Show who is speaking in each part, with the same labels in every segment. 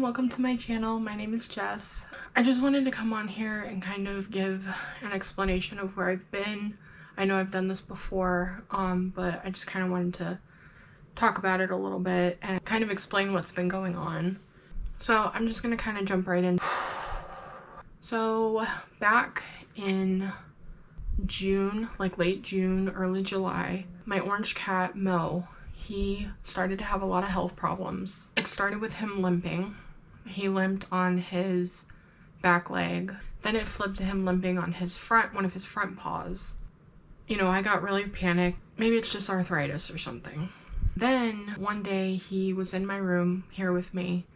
Speaker 1: welcome to my channel. My name is Jess. I just wanted to come on here and kind of give an explanation of where I've been. I know I've done this before, but I just kind of wanted to talk about it a little bit and kind of explain what's been going on. So I'm just going to kind of jump right in. So back in June, like late June, early July, my orange cat Mo, he started to have a lot of health problems. It started with him limping. He limped on his back leg. Then it flipped to him limping on his one of his front paws. You know, I got really panicked. Maybe it's just arthritis or something. Then one day he was in my room here with me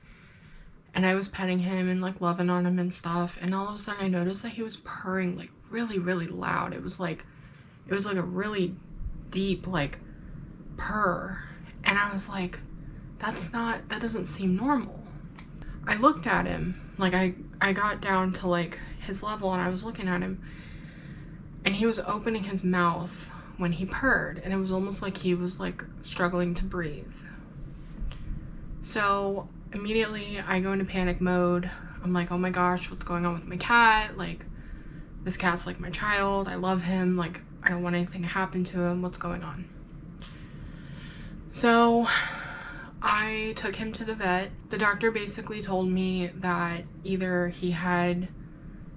Speaker 1: and I was petting him and like loving on him and stuff. And all of a sudden I noticed that he was purring like really, really loud. It was like a really deep like purr. And I was like, that doesn't seem normal. I looked at him, like I got down to like his level and I was looking at him and he was opening his mouth when he purred and it was almost like he was like struggling to breathe. So immediately I go into panic mode. I'm like, oh my gosh, what's going on with my cat? Like, this cat's like my child. I love him. Like, I don't want anything to happen to him. What's going on? So I took him to the vet. The doctor basically told me that either he had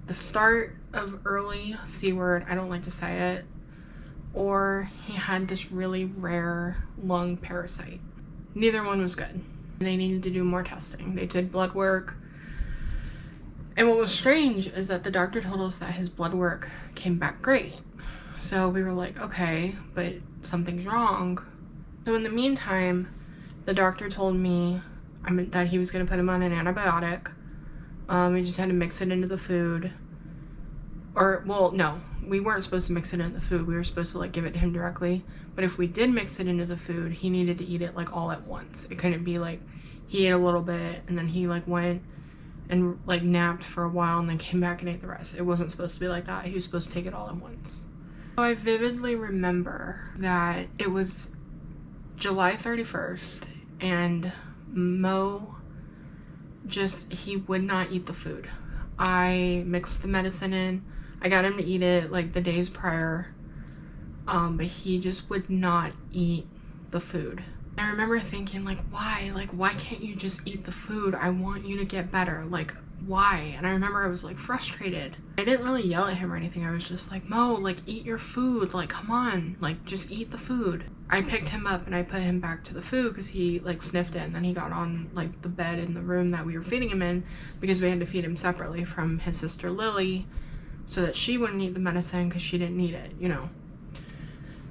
Speaker 1: the start of early C word, I don't like to say it, or he had this really rare lung parasite. Neither one was good. They needed to do more testing. They did blood work. And what was strange is that the doctor told us that his blood work came back great. So we were like, okay, but something's wrong. So in the meantime, the doctor told me that he was going to put him on an antibiotic. We just had to mix it into the food. Or, well, no, we weren't supposed to mix it into the food. We were supposed to like give it to him directly. But if we did mix it into the food, he needed to eat it like all at once. It couldn't be like he ate a little bit and then he like went and like napped for a while and then came back and ate the rest. It wasn't supposed to be like that. He was supposed to take it all at once. So I vividly remember that it was July 31st and Mo he would not eat the food. I mixed the medicine in. I got him to eat it like the days prior, but he just would not eat the food. I remember thinking like, why can't you just eat the food? I want you to get better. Like, why? And I remember I was like frustrated. I didn't really yell at him or anything. I was just like, Mo, like eat your food. Like, come on, like just eat the food. I picked him up and I put him back to the food because he like sniffed it and then he got on like the bed in the room that we were feeding him in because we had to feed him separately from his sister Lily so that she wouldn't eat the medicine because she didn't need it, you know.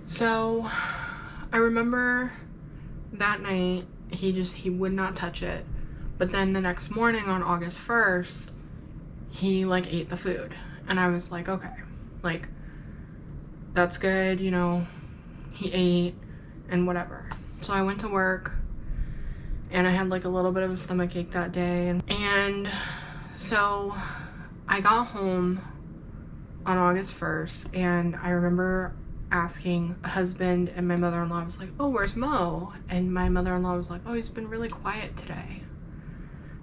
Speaker 1: So I remember that night he would not touch it. But then the next morning on August 1st, he like ate the food. And I was like, okay, like that's good, you know, he ate and whatever. So I went to work and I had like a little bit of a stomach ache that day. And so I got home on August 1st and I remember asking a husband and my mother-in-law, was like, oh, where's Mo? And my mother-in-law was like, oh, he's been really quiet today.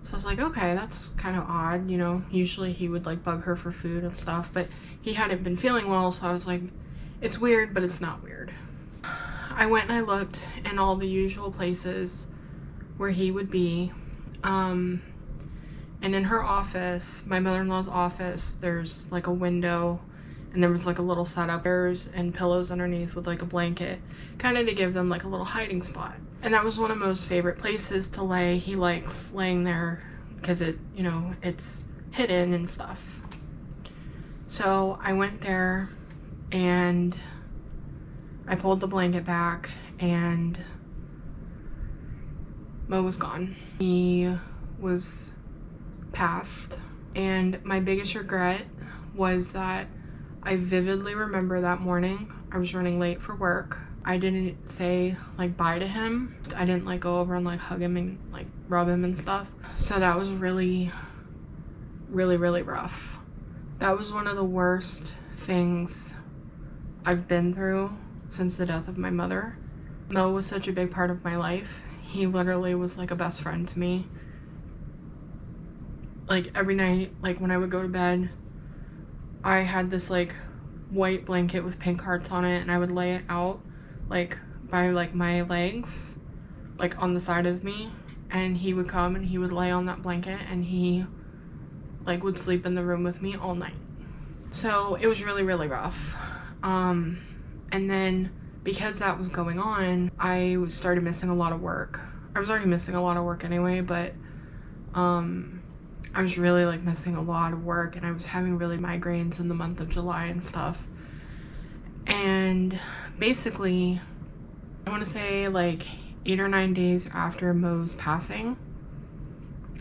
Speaker 1: So I was like, okay, that's kind of odd, you know, usually he would like bug her for food and stuff, but he hadn't been feeling well, so I was like, it's weird, but it's not weird. I went and I looked in all the usual places where he would be, and in her office, my mother-in-law's office, there's like a window and there was like a little setup, chairs and pillows underneath with like a blanket, kind of to give them like a little hiding spot. And that was one of Mo's favorite places to lay. He likes laying there because it, you know, it's hidden and stuff. So I went there and I pulled the blanket back and Mo was gone. He was passed. And my biggest regret was that I vividly remember that morning I was running late for work. I didn't say like bye to him. I didn't like go over and like hug him and like rub him and stuff. So that was really, really, really rough. That was one of the worst things I've been through since the death of my mother. Mo was such a big part of my life. He literally was like a best friend to me. like every night, like when I would go to bed, I had this like white blanket with pink hearts on it, and I would lay it out like by like my legs, like on the side of me, and he would come and he would lay on that blanket and he like would sleep in the room with me all night. So it was really, really rough. And then because that was going on, I started missing a lot of work. I was already missing a lot of work anyway, but I was really like missing a lot of work, and I was having really migraines in the month of July and stuff. And basically, I want to say like 8 or 9 days after Mo's passing,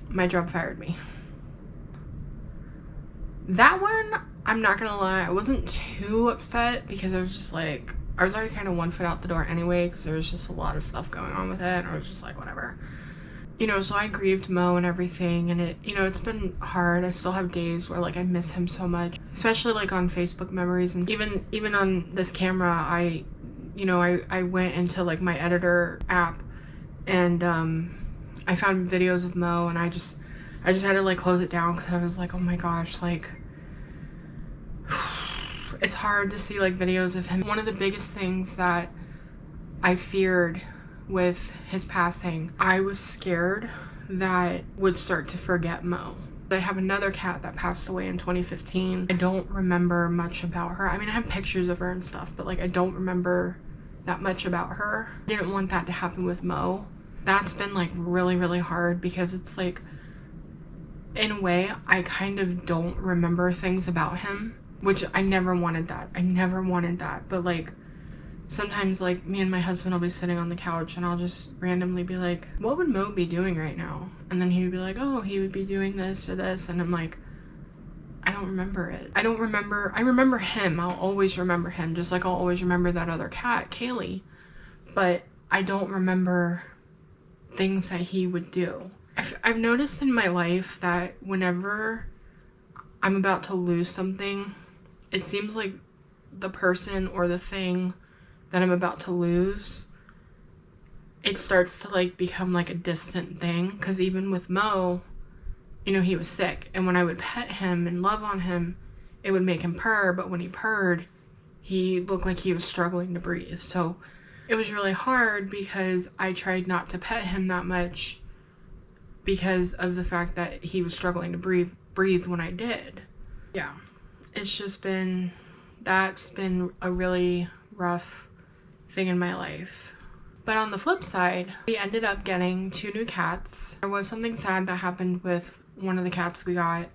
Speaker 1: my job fired me. That one, I'm not gonna lie, I wasn't too upset because I was just like, I was already kind of 1 foot out the door anyway because there was just a lot of stuff going on with it, and I was just like, whatever. You know, so I grieved Mo and everything, and it, you know, it's been hard. I still have days where like I miss him so much, especially like on Facebook memories, and even on this camera, I went into like my editor app, and I found videos of Mo, and I just had to like close it down because I was like, oh my gosh, like it's hard to see like videos of him. One of the biggest things that I feared with his passing, I was scared that would start to forget Mo. I have another cat that passed away in 2015. I don't remember much about her. I mean, I have pictures of her and stuff, but like I don't remember that much about her. I didn't want that to happen with Mo. That's been like really, really hard because it's like, in a way, I kind of don't remember things about him, which I never wanted that. I never wanted that. But like, sometimes like me and my husband will be sitting on the couch and I'll just randomly be like, what would Mo be doing right now? And then he would be like, oh, he would be doing this or this. And I'm like, I don't remember it. I remember him. I'll always remember him, just like I'll always remember that other cat, Kaylee. But I don't remember things that he would do. I've noticed in my life that whenever I'm about to lose something, it seems like the person or the thing that I'm about to lose, it starts to like become like a distant thing. Because even with Mo, you know, he was sick, and when I would pet him and love on him, it would make him purr, but when he purred, he looked like he was struggling to breathe. So it was really hard because I tried not to pet him that much because of the fact that he was struggling to breathe when I did. Yeah, it's just been, that's been a really rough thing in my life. But on the flip side, we ended up getting 2 new cats. There was something sad that happened with one of the cats we got.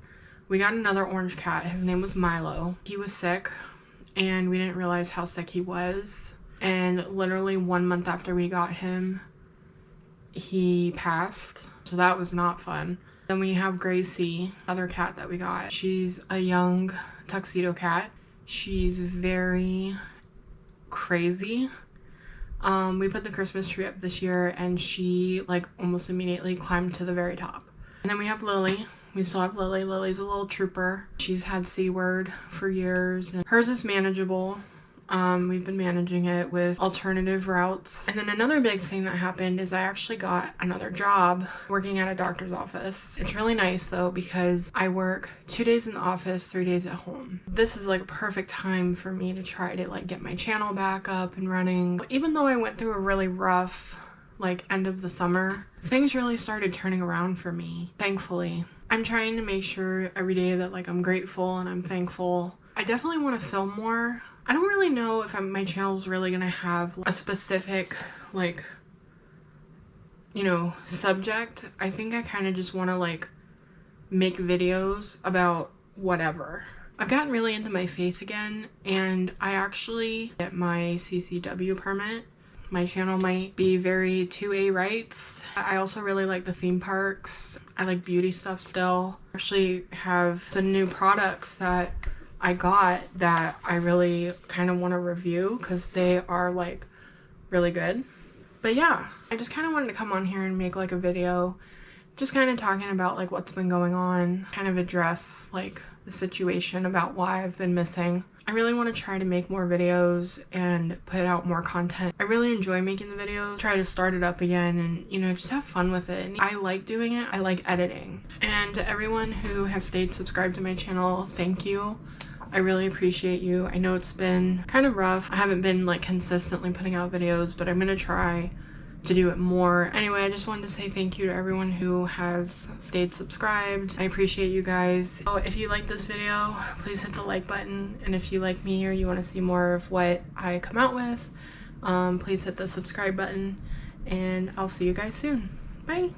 Speaker 1: We got another orange cat. His name was Milo. He was sick, and we didn't realize how sick he was. And literally 1 month after we got him, he passed. So that was not fun. Then we have Gracie, other cat that we got. She's a young tuxedo cat. She's very crazy. We put the Christmas tree up this year, and she like almost immediately climbed to the very top. And then we have Lily. We still have Lily. Lily's a little trooper. She's had C-word for years, and hers is manageable. We've been managing it with alternative routes. And then another big thing that happened is I actually got another job working at a doctor's office. It's really nice though, because I work 2 days in the office, 3 days at home. This is like a perfect time for me to try to like get my channel back up and running. Even though I went through a really rough like end of the summer, things really started turning around for me, thankfully. I'm trying to make sure every day that like I'm grateful and I'm thankful. I definitely want to film more. I don't really know if my channel's really gonna have a specific, like, you know, subject. I think I kind of just want to, like, make videos about whatever. I've gotten really into my faith again, and I actually get my CCW permit. My channel might be very 2A rights. I also really like the theme parks. I like beauty stuff still. I actually have some new products that I got that I really kind of want to review because they are like really good. But yeah, I just kind of wanted to come on here and make like a video just kind of talking about like what's been going on, kind of address like the situation about why I've been missing. I really want to try to make more videos and put out more content. I really enjoy making the videos, try to start it up again and, you know, just have fun with it. And I like doing it. I like editing. And to everyone who has stayed subscribed to my channel, thank you. I really appreciate you. I know it's been kind of rough. I haven't been like consistently putting out videos, but I'm gonna try to do it more. Anyway, I just wanted to say thank you to everyone who has stayed subscribed. I appreciate you guys. So if you like this video, please hit the like button. And if you like me or you want to see more of what I come out with, please hit the subscribe button. And I'll see you guys soon. Bye.